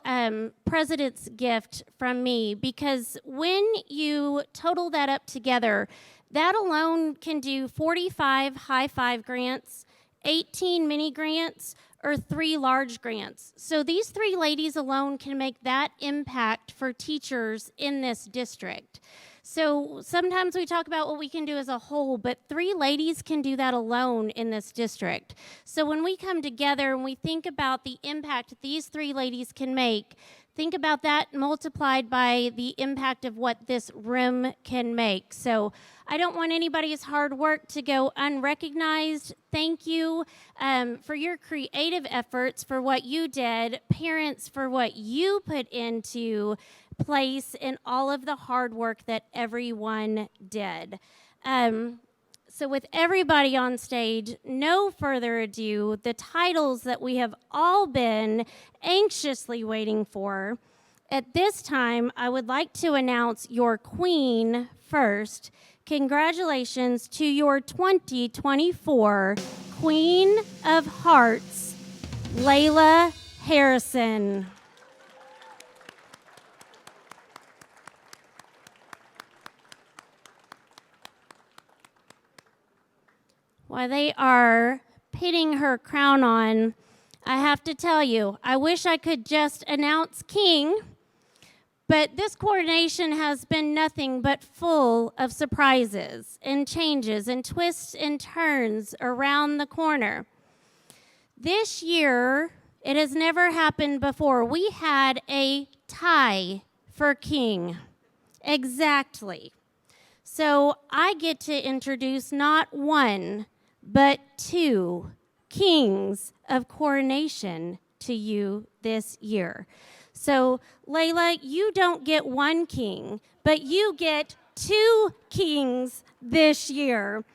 president's gift from me, because when you total that up together, that alone can do 45 high five grants, 18 mini grants, or 3 large grants. So these 3 ladies alone can make that impact for teachers in this district. So sometimes we talk about what we can do as a whole, but 3 ladies can do that alone in this district. So when we come together and we think about the impact these 3 ladies can make, think about that multiplied by the impact of what this room can make. So I don't want anybody's hard work to go unrecognized. Thank you for your creative efforts, for what you did, parents for what you put into place, and all of the hard work that everyone did. So with everybody on stage, no further ado, the titles that we have all been anxiously waiting for. At this time, I would like to announce your queen first. Congratulations to your 2024 Queen of Hearts, Layla Harrison. While they are pinning her crown on, I have to tell you, I wish I could just announce King, but this coronation has been nothing but full of surprises and changes and twists and turns around the corner. This year, it has never happened before. We had a tie for King. Exactly. So I get to introduce not one, but 2 kings of coronation to you this year. So, Layla, you don't get 1 king, but you get 2 kings this year.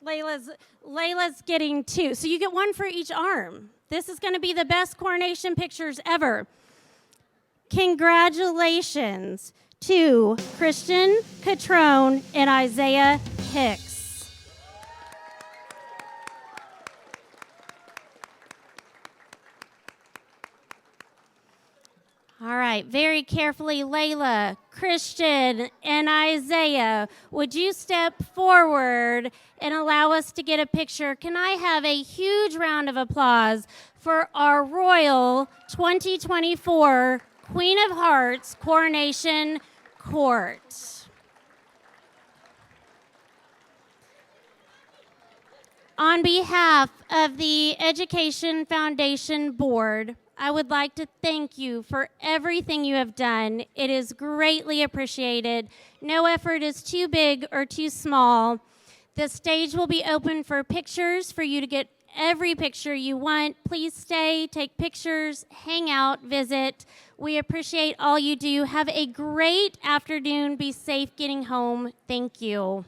Layla's getting 2. So you get 1 for each arm. This is going to be the best coronation pictures ever. Congratulations to Christian Catrone and Isaiah Hicks. All All right, very carefully, Layla, Christian, and Isaiah, would you step forward and allow us to get a picture? Can I have a huge round of applause for our Royal 2024 Queen of Hearts Coronation Court? On behalf of the Education Foundation Board, I would like to thank you for everything you have done. It is greatly appreciated. No effort is too big or too small. The stage will be open for pictures for you to get every picture you want. Please stay, take pictures, hang out, visit. We appreciate all you do. Have a great afternoon. Be safe getting home. Thank you.